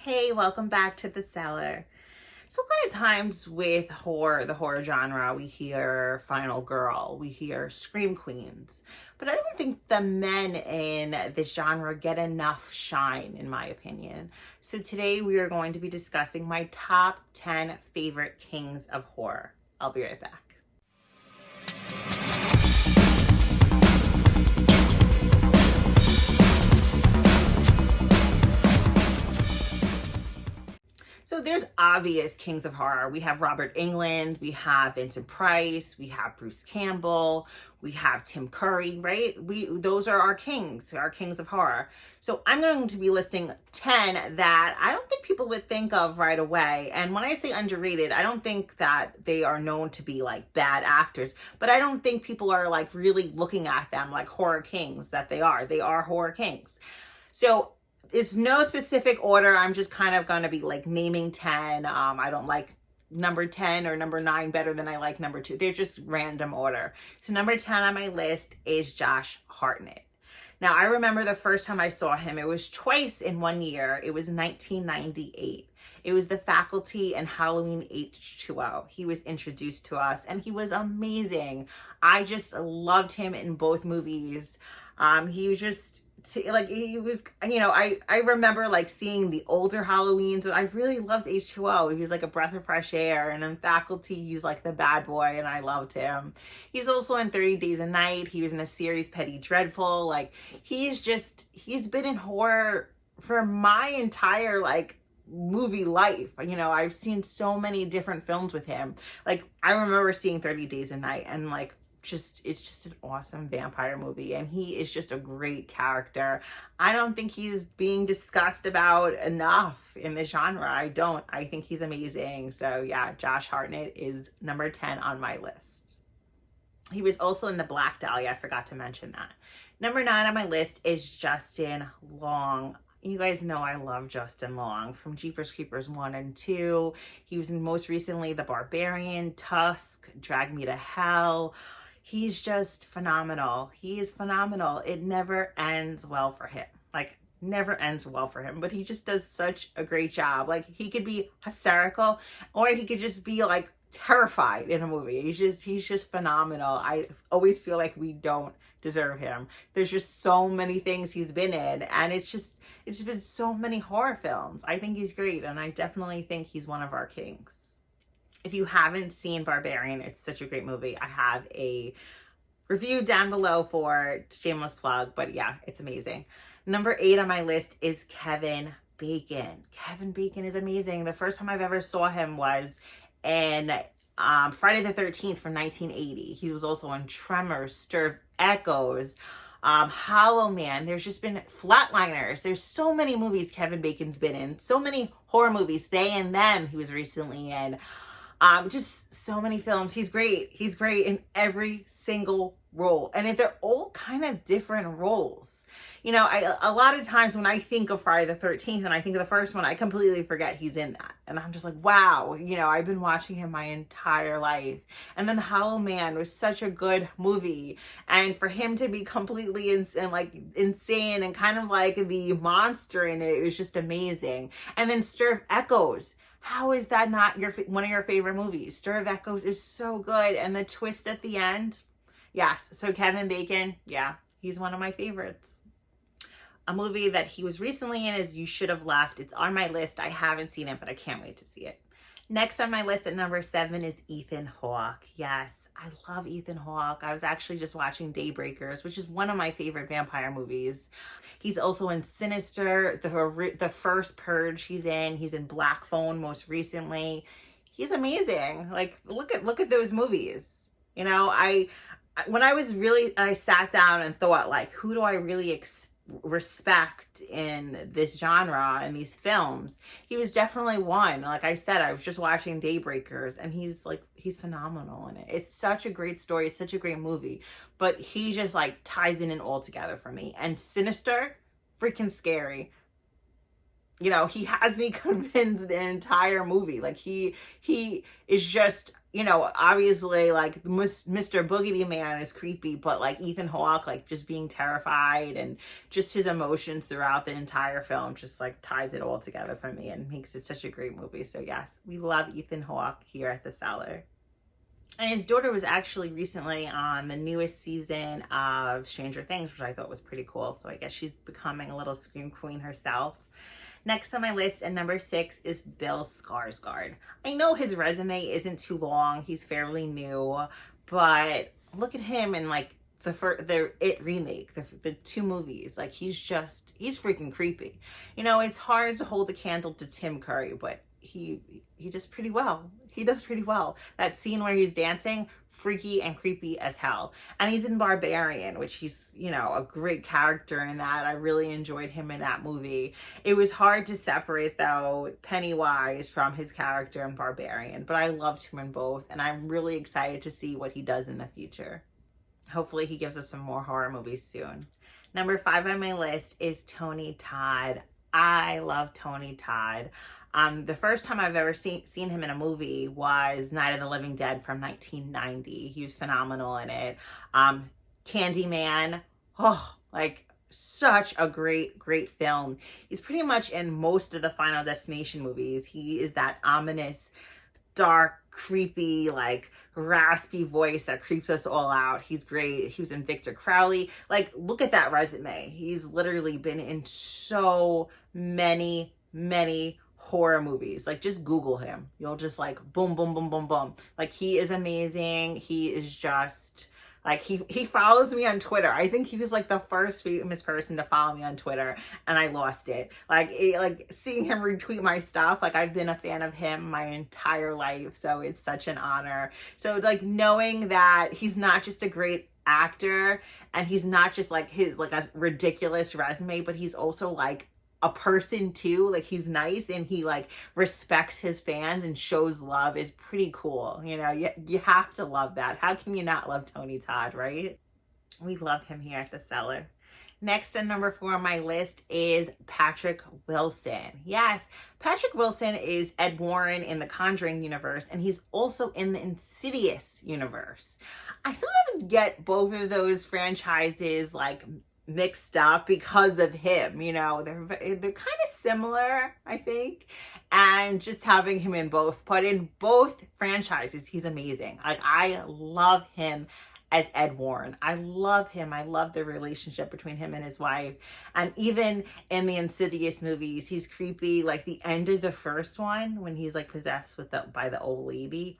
Hey, welcome back to the Cellar. So a lot of times with horror, the horror genre, we hear Final Girl, we hear Scream Queens, but I don't think the men in this genre get enough shine, in my opinion. So today we are going to be discussing my top 10 favorite kings of horror. I'll be right back. So there's obvious kings of horror. We have Robert Englund, we have Vincent Price, we have Bruce Campbell, we have Tim Curry, right? Those are our kings of horror. So I'm going to be listing 10 that I don't think people would think of right away. And when I say underrated, I don't think that they are known to be like bad actors, but I don't think people are like really looking at them like horror kings that they are. They are horror kings. So it's no specific order. I'm just kind of going to be like naming 10. I don't like number 10 or number 9 better than I like number 2. They're just random order. So number 10 on my list is Josh Hartnett. Now, I remember the first time I saw him, it was twice in one year. It was 1998. It was the faculty and Halloween H2O. He was introduced to us and he was amazing. I just loved him in both movies. He was just he was, I remember like seeing the older Halloweens, but I really loved H2O. He was like a breath of fresh air, and in Faculty he's like the bad boy and I loved him. He's also in 30 Days a Night. He was in a series Petty Dreadful. Like he's been in horror for my entire like movie life. I've seen so many different films with him. Like I remember seeing 30 Days a Night and like it's just an awesome vampire movie, and he is just a great character. I don't think he's being discussed about enough in the genre. I think he's amazing. So yeah, Josh Hartnett is number 10 on my list. He was also in the Black Dahlia. I forgot to mention that. Number 9 on my list is Justin Long. You guys know I love Justin Long from Jeepers Creepers 1 and 2. He was in most recently The Barbarian, Tusk, Drag Me to Hell. He's just phenomenal. He is phenomenal. It never ends well for him. Like, never ends well for him. But he just does such a great job. Like, he could be hysterical, or he could just be, like, terrified in a movie. He's just phenomenal. I always feel like we don't deserve him. There's just so many things he's been in, and it's just been so many horror films. I think he's great, and I definitely think he's one of our kings. If you haven't seen Barbarian, it's such a great movie. I have a review down below for it. Shameless plug, but yeah, it's amazing. Number 8 on my list is Kevin Bacon. Kevin Bacon is amazing. The first time I've ever saw him was in Friday the 13th from 1980. He was also in Tremors, Stir of Echoes, Hollow Man. There's just been Flatliners. There's so many movies Kevin Bacon's been in. So many horror movies. They and Them he was recently in. Just so many films. He's great. He's great in every single role. And they're all kind of different roles. A lot of times when I think of Friday the 13th and I think of the first one, I completely forget he's in that. And I'm just like, wow, I've been watching him my entire life. And then Hollow Man was such a good movie. And for him to be completely insane and kind of like the monster in it, it was just amazing. And then Stir of Echoes. How is that not one of your favorite movies? Stir of Echoes is so good. And the twist at the end. Yes. So Kevin Bacon. Yeah. He's one of my favorites. A movie that he was recently in is You Should Have Left. It's on my list. I haven't seen it, but I can't wait to see it. Next on my list at number 7 is Ethan Hawke. Yes, I love Ethan Hawke. I was actually just watching Daybreakers, which is one of my favorite vampire movies. He's also in Sinister, the first Purge he's in. He's in Black Phone most recently. He's amazing. Like, look at those movies. When I sat down and thought, like, who do I really respect in this genre and these films, he was definitely one. Like I said, I was just watching Daybreakers, and he's phenomenal in it. It's such a great story. It's such a great movie, but he just like ties in it all together for me. And Sinister, freaking scary. you know, he has me convinced the entire movie. Like he is just, you know, obviously like Mr. Boogedy Man is creepy, but like Ethan Hawke, like just being terrified and just his emotions throughout the entire film just like ties it all together for me and makes it such a great movie. So yes, we love Ethan Hawke here at the Cellar. And his daughter was actually recently on the newest season of Stranger Things, which I thought was pretty cool. So I guess she's becoming a little scream queen herself. Next on my list at number 6 is Bill Skarsgård. I know his resume isn't too long. He's fairly new, but look at him in like the It remake, the 2 movies. Like he's freaking creepy. You know, it's hard to hold a candle to Tim Curry, but he does pretty well. He does pretty well. That scene where he's dancing, freaky and creepy as hell. And he's in Barbarian, which he's, you know, a great character in that. I really enjoyed him in that movie. It was hard to separate, though, Pennywise from his character in Barbarian, but I loved him in both, and I'm really excited to see what he does in the future. Hopefully he gives us some more horror movies soon. Number 5 on my list is Tony Todd. I love Tony Todd. The first time I've ever seen him in a movie was Night of the Living Dead from 1990. He was phenomenal in it. Candyman, oh, like such a great film. He's pretty much in most of the Final Destination movies. He is that ominous, dark, creepy, like raspy voice that creeps us all out. He's great. He was in Victor Crowley. Like, look at that resume. He's literally been in so many horror movies. Like, just Google him. You'll just like boom, boom, boom, boom, boom. Like, he is amazing. He is just like, he follows me on Twitter. I think he was like the first famous person to follow me on Twitter, and I lost it. Like seeing him retweet my stuff, like I've been a fan of him my entire life, so it's such an honor. So like knowing that he's not just a great actor and he's not just like his like a ridiculous resume, but he's also like a person too. Like he's nice and he like respects his fans and shows love is pretty cool. You know, you have to love that. How can you not love Tony Todd, right? We love him here at the Cellar. Next at number 4 on my list is Patrick Wilson. Yes, Patrick Wilson is Ed Warren in the Conjuring universe, and he's also in the Insidious universe. I sometimes get both of those franchises like mixed up because of him. You know, they're kind of similar, I think, and just having him in both. But in both franchises, he's amazing. Like, I love him as Ed Warren. I love him. I love the relationship between him and his wife. And even in the Insidious movies, he's creepy. Like the end of the first one when he's like possessed by the old lady.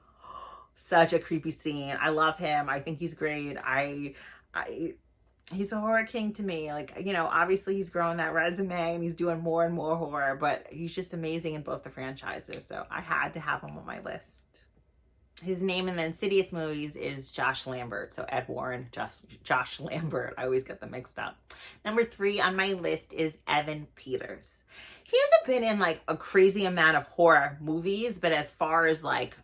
Such a creepy scene. I love him. I think he's great. He's a horror king to me. Like, you know, obviously he's growing that resume and he's doing more and more horror, but he's just amazing in both the franchises. So I had to have him on my list. His name in the Insidious movies is Josh Lambert. So Ed Warren, Josh Lambert. I always get them mixed up. Number 3 on my list is Evan Peters. He hasn't been in like a crazy amount of horror movies, but as far as like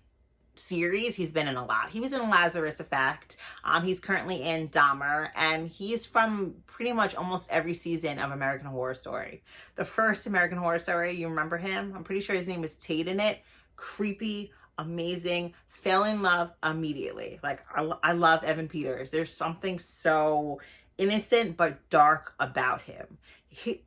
series, he's been in a lot. He was in Lazarus Effect. He's currently in Dahmer, and he's from pretty much almost every season of American Horror Story. The first American Horror Story, you remember him? I'm pretty sure his name was Tate in it. Creepy, amazing, fell in love immediately. Like, I love Evan Peters. There's something so innocent but dark about him.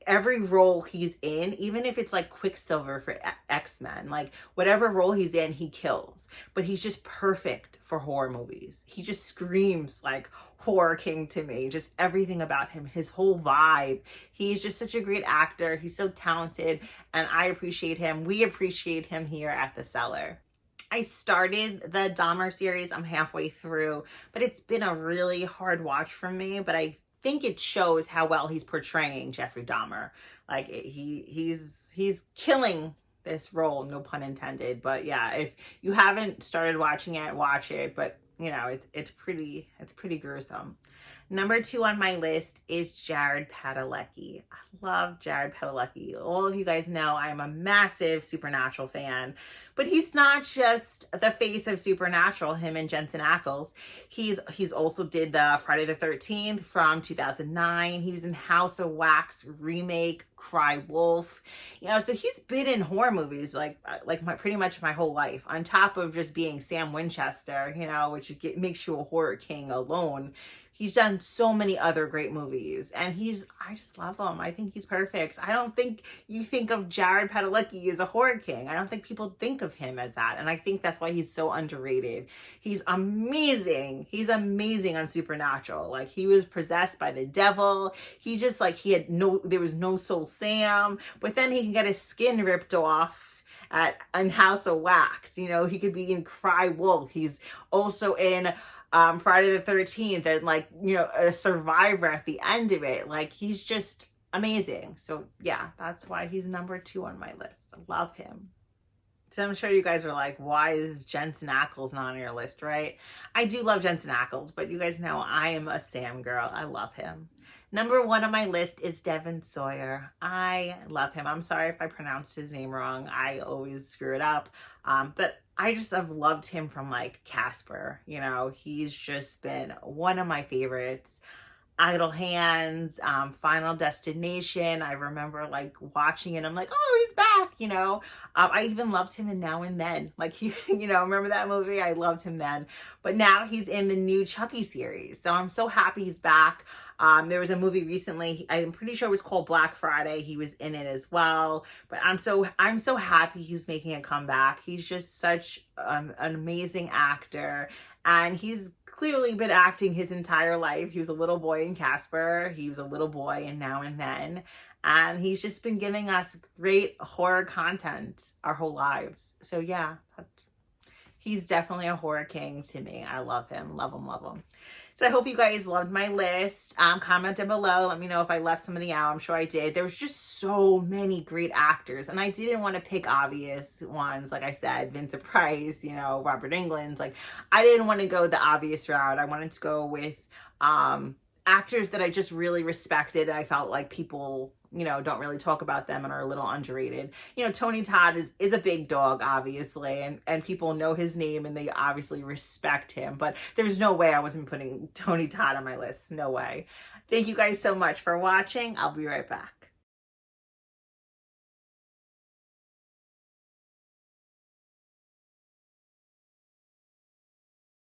Every role he's in, even if it's like Quicksilver for X-Men, like whatever role he's in, he kills. But he's just perfect for horror movies. He just screams like horror king to me. Just everything about him, his whole vibe. He's just such a great actor. He's so talented, and I appreciate him. We appreciate him here at the Cellar. I started the Dahmer series. I'm halfway through, but it's been a really hard watch for me, but I think it shows how well he's portraying Jeffrey Dahmer. Like he's killing this role, no pun intended. But yeah, if you haven't started watching it, watch it. But you know, it's pretty gruesome. Number 2 on my list is Jared Padalecki. I love Jared Padalecki. All of you guys know I am a massive Supernatural fan, but he's not just the face of Supernatural, him and Jensen Ackles. He's also did the Friday the 13th from 2009. He was in House of Wax remake, Cry Wolf. So he's been in horror movies pretty much my whole life, on top of just being Sam Winchester, which makes you a horror king alone. He's done so many other great movies, and I just love him. I think he's perfect. I don't think you think of Jared Padalecki as a horror king. I don't think people think of him as that, and I think that's why he's so underrated. He's amazing. He's amazing on Supernatural. He was possessed by the devil. There was no Soul Sam, but then he can get his skin ripped off in House of Wax. He could be in Cry Wolf. He's also in Friday the 13th, and a survivor at the end of it. He's just amazing. So yeah, that's why he's number 2 on my list. I love him. So I'm sure you guys are like, why is Jensen Ackles not on your list, right? I do love Jensen Ackles, but you guys know I am a Sam girl. I love him. Number 1 on my list is Devon Sawyer. I love him. I'm sorry if I pronounced his name wrong. I always screw it up. But I just have loved him from Casper. He's just been one of my favorites. Idle Hands, Final Destination. I remember watching it. I'm like, oh, he's back, I even loved him in Now and Then. Remember that movie? I loved him then. But now he's in the new Chucky series. So I'm so happy he's back. There was a movie recently, I'm pretty sure it was called Black Friday. He was in it as well. But I'm so happy he's making a comeback. He's just such an amazing actor. And he's clearly been acting his entire life. He was a little boy in Casper. He was a little boy in Now and Then. And he's just been giving us great horror content our whole lives. So yeah, he's definitely a horror king to me. I love him, love him, love him. So I hope you guys loved my list. Comment down below. Let me know if I left somebody out. I'm sure I did. There was just so many great actors, and I didn't want to pick obvious ones. Like I said, Vincent Price, Robert Englund. I didn't want to go the obvious route. I wanted to go with actors that I just really respected. I felt like people, don't really talk about them and are a little underrated. Tony Todd is a big dog, obviously, and people know his name and they obviously respect him, but there's no way I wasn't putting Tony Todd on my list. No way. Thank you guys so much for watching. I'll be right back.